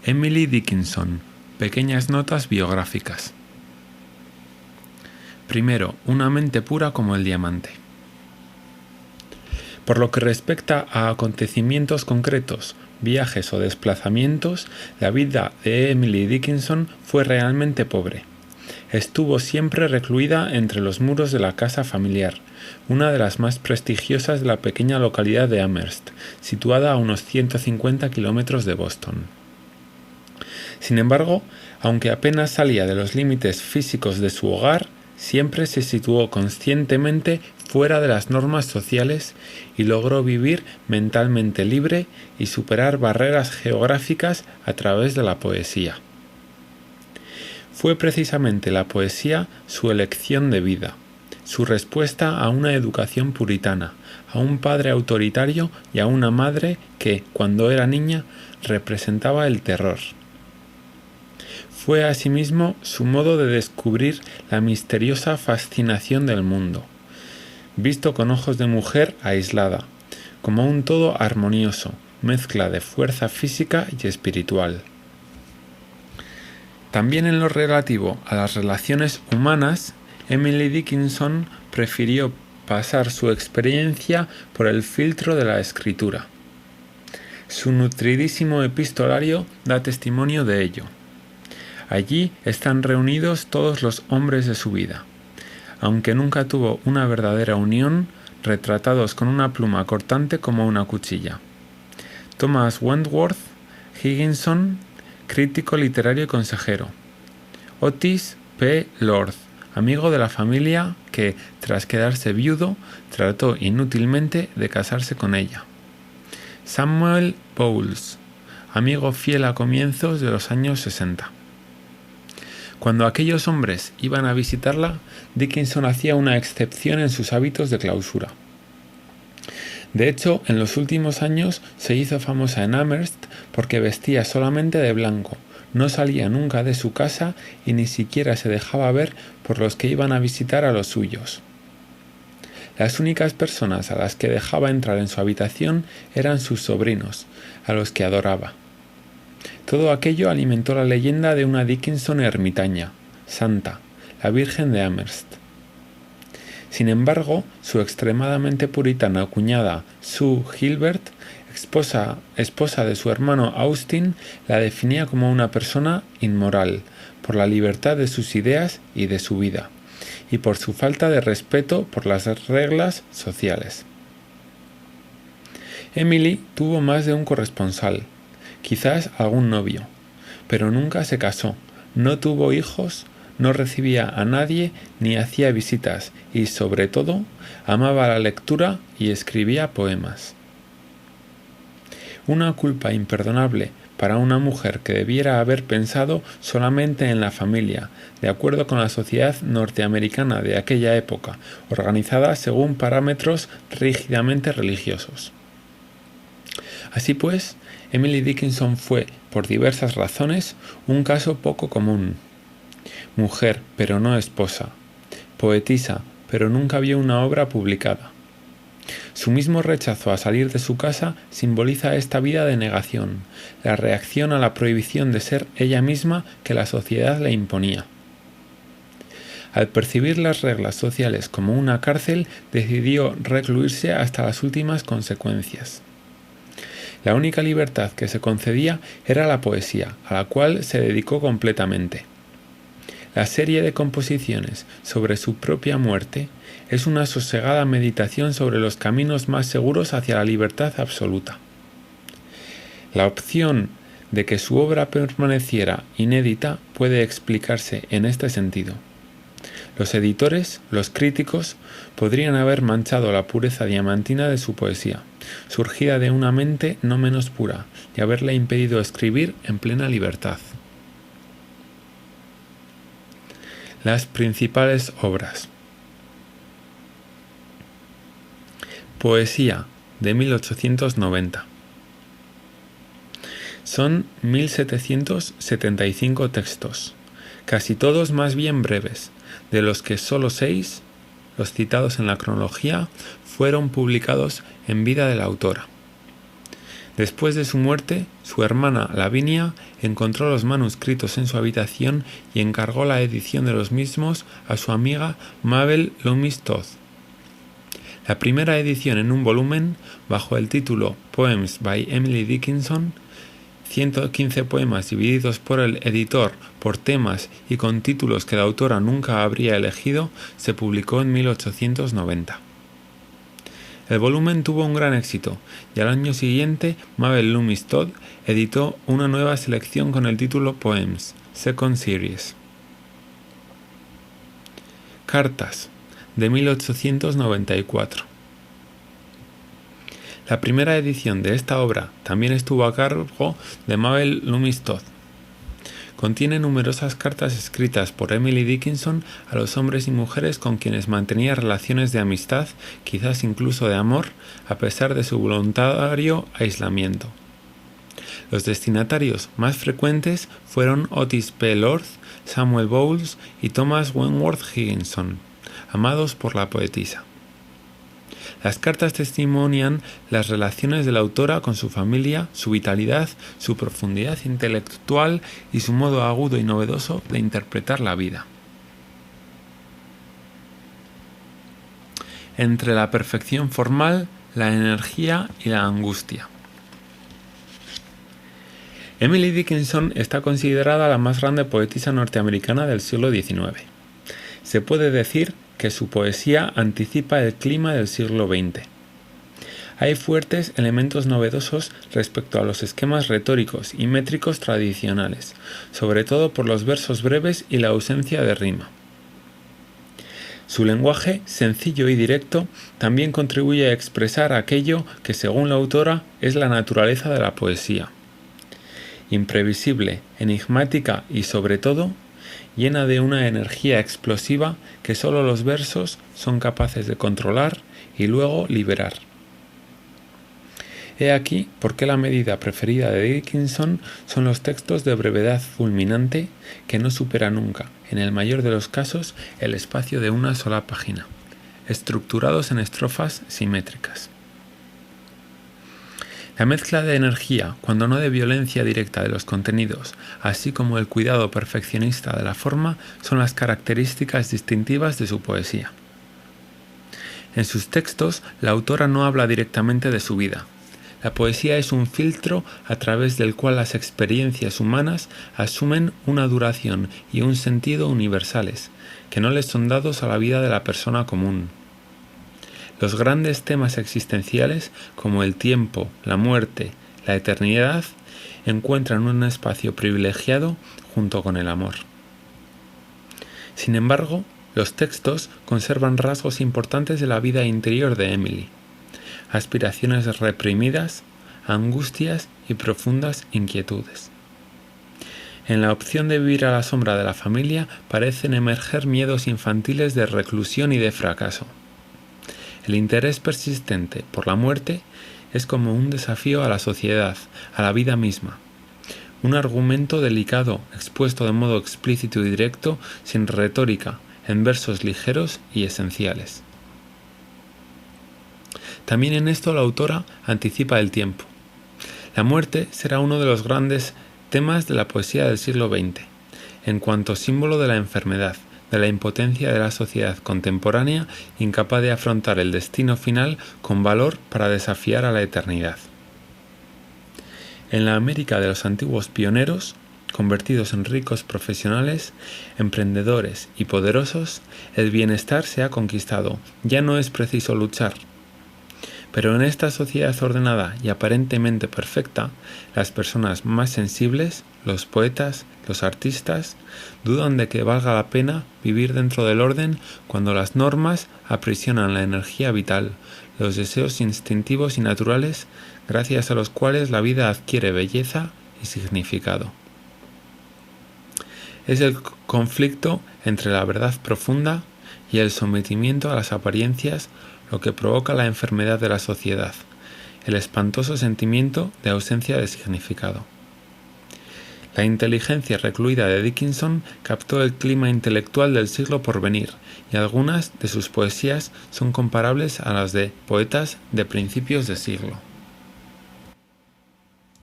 Emily Dickinson. Pequeñas notas biográficas. Primero, una mente pura como el diamante. Por lo que respecta a acontecimientos concretos, viajes o desplazamientos, la vida de Emily Dickinson fue realmente pobre. Estuvo siempre recluida entre los muros de la casa familiar, una de las más prestigiosas de la pequeña localidad de Amherst, situada a unos 150 kilómetros de Boston. Sin embargo, aunque apenas salía de los límites físicos de su hogar, siempre se situó conscientemente fuera de las normas sociales y logró vivir mentalmente libre y superar barreras geográficas a través de la poesía. Fue precisamente la poesía su elección de vida, su respuesta a una educación puritana, a un padre autoritario y a una madre que, cuando era niña, representaba el terror. Fue asimismo su modo de descubrir la misteriosa fascinación del mundo, visto con ojos de mujer aislada, como un todo armonioso, mezcla de fuerza física y espiritual. También en lo relativo a las relaciones humanas, Emily Dickinson prefirió pasar su experiencia por el filtro de la escritura. Su nutridísimo epistolario da testimonio de ello. Allí están reunidos todos los hombres de su vida. Aunque nunca tuvo una verdadera unión, retratados con una pluma cortante como una cuchilla. Thomas Wentworth, Higginson, crítico literario y consejero. Otis P. Lord, amigo de la familia que, tras quedarse viudo, trató inútilmente de casarse con ella. Samuel Bowles, amigo fiel a comienzos de los años 60. Cuando aquellos hombres iban a visitarla, Dickinson hacía una excepción en sus hábitos de clausura. De hecho, en los últimos años se hizo famosa en Amherst porque vestía solamente de blanco, no salía nunca de su casa y ni siquiera se dejaba ver por los que iban a visitar a los suyos. Las únicas personas a las que dejaba entrar en su habitación eran sus sobrinos, a los que adoraba. Todo aquello alimentó la leyenda de una Dickinson ermitaña, santa, la Virgen de Amherst. Sin embargo, su extremadamente puritana cuñada Sue Gilbert, esposa de su hermano Austin, la definía como una persona inmoral, por la libertad de sus ideas y de su vida, y por su falta de respeto por las reglas sociales. Emily tuvo más de un corresponsal, quizás algún novio, pero nunca se casó, no tuvo hijos, no recibía a nadie ni hacía visitas y, sobre todo, amaba la lectura y escribía poemas. Una culpa imperdonable para una mujer que debiera haber pensado solamente en la familia, de acuerdo con la sociedad norteamericana de aquella época, organizada según parámetros rígidamente religiosos. Así pues, Emily Dickinson fue, por diversas razones, un caso poco común. Mujer, pero no esposa. Poetisa, pero nunca vio una obra publicada. Su mismo rechazo a salir de su casa simboliza esta vida de negación, la reacción a la prohibición de ser ella misma que la sociedad le imponía. Al percibir las reglas sociales como una cárcel, decidió recluirse hasta las últimas consecuencias. La única libertad que se concedía era la poesía, a la cual se dedicó completamente. La serie de composiciones sobre su propia muerte es una sosegada meditación sobre los caminos más seguros hacia la libertad absoluta. La opción de que su obra permaneciera inédita puede explicarse en este sentido. Los editores, los críticos, podrían haber manchado la pureza diamantina de su poesía, surgida de una mente no menos pura, y haberle impedido escribir en plena libertad. Las principales obras. Poesía, de 1890. Son 1775 textos, casi todos más bien breves, de los que solo 6, los citados en la cronología, fueron publicados en vida de la autora. Después de su muerte, su hermana Lavinia encontró los manuscritos en su habitación y encargó la edición de los mismos a su amiga Mabel Loomis Todd. La primera edición en un volumen, bajo el título Poems by Emily Dickinson, 115 poemas divididos por el editor por temas y con títulos que la autora nunca habría elegido, se publicó en 1890. El volumen tuvo un gran éxito y al año siguiente Mabel Loomis Todd editó una nueva selección con el título Poems, Second Series. Cartas, de 1894. La primera edición de esta obra también estuvo a cargo de Mabel Loomis Todd. Contiene numerosas cartas escritas por Emily Dickinson a los hombres y mujeres con quienes mantenía relaciones de amistad, quizás incluso de amor, a pesar de su voluntario aislamiento. Los destinatarios más frecuentes fueron Otis P. Lord, Samuel Bowles y Thomas Wentworth Higginson, amados por la poetisa. Las cartas testimonian las relaciones de la autora con su familia, su vitalidad, su profundidad intelectual y su modo agudo y novedoso de interpretar la vida. Entre la perfección formal, la energía y la angustia. Emily Dickinson está considerada la más grande poetisa norteamericana del siglo XIX. Se puede decir que su poesía anticipa el clima del siglo XX. Hay fuertes elementos novedosos respecto a los esquemas retóricos y métricos tradicionales, sobre todo por los versos breves y la ausencia de rima. Su lenguaje, sencillo y directo, también contribuye a expresar aquello que, según la autora, es la naturaleza de la poesía. Imprevisible, enigmática y, sobre todo, llena de una energía explosiva que solo los versos son capaces de controlar y luego liberar. He aquí por qué la medida preferida de Dickinson son los textos de brevedad fulminante que no supera nunca, en el mayor de los casos, el espacio de una sola página, estructurados en estrofas simétricas. La mezcla de energía, cuando no de violencia directa de los contenidos, así como el cuidado perfeccionista de la forma, son las características distintivas de su poesía. En sus textos, la autora no habla directamente de su vida. La poesía es un filtro a través del cual las experiencias humanas asumen una duración y un sentido universales, que no les son dados a la vida de la persona común. Los grandes temas existenciales, como el tiempo, la muerte, la eternidad, encuentran un espacio privilegiado junto con el amor. Sin embargo, los textos conservan rasgos importantes de la vida interior de Emily: aspiraciones reprimidas, angustias y profundas inquietudes. En la opción de vivir a la sombra de la familia parecen emerger miedos infantiles de reclusión y de fracaso. El interés persistente por la muerte es como un desafío a la sociedad, a la vida misma. Un argumento delicado, expuesto de modo explícito y directo, sin retórica, en versos ligeros y esenciales. También en esto la autora anticipa el tiempo. La muerte será uno de los grandes temas de la poesía del siglo XX, en cuanto símbolo de la enfermedad, de la impotencia de la sociedad contemporánea incapaz de afrontar el destino final con valor para desafiar a la eternidad. En la América de los antiguos pioneros, convertidos en ricos profesionales, emprendedores y poderosos, el bienestar se ha conquistado, ya no es preciso luchar. Pero en esta sociedad ordenada y aparentemente perfecta, las personas más sensibles, los poetas, los artistas, dudan de que valga la pena vivir dentro del orden cuando las normas aprisionan la energía vital, los deseos instintivos y naturales, gracias a los cuales la vida adquiere belleza y significado. Es el conflicto entre la verdad profunda y el sometimiento a las apariencias lo que provoca la enfermedad de la sociedad, el espantoso sentimiento de ausencia de significado. La inteligencia recluida de Dickinson captó el clima intelectual del siglo por venir, y algunas de sus poesías son comparables a las de poetas de principios de siglo.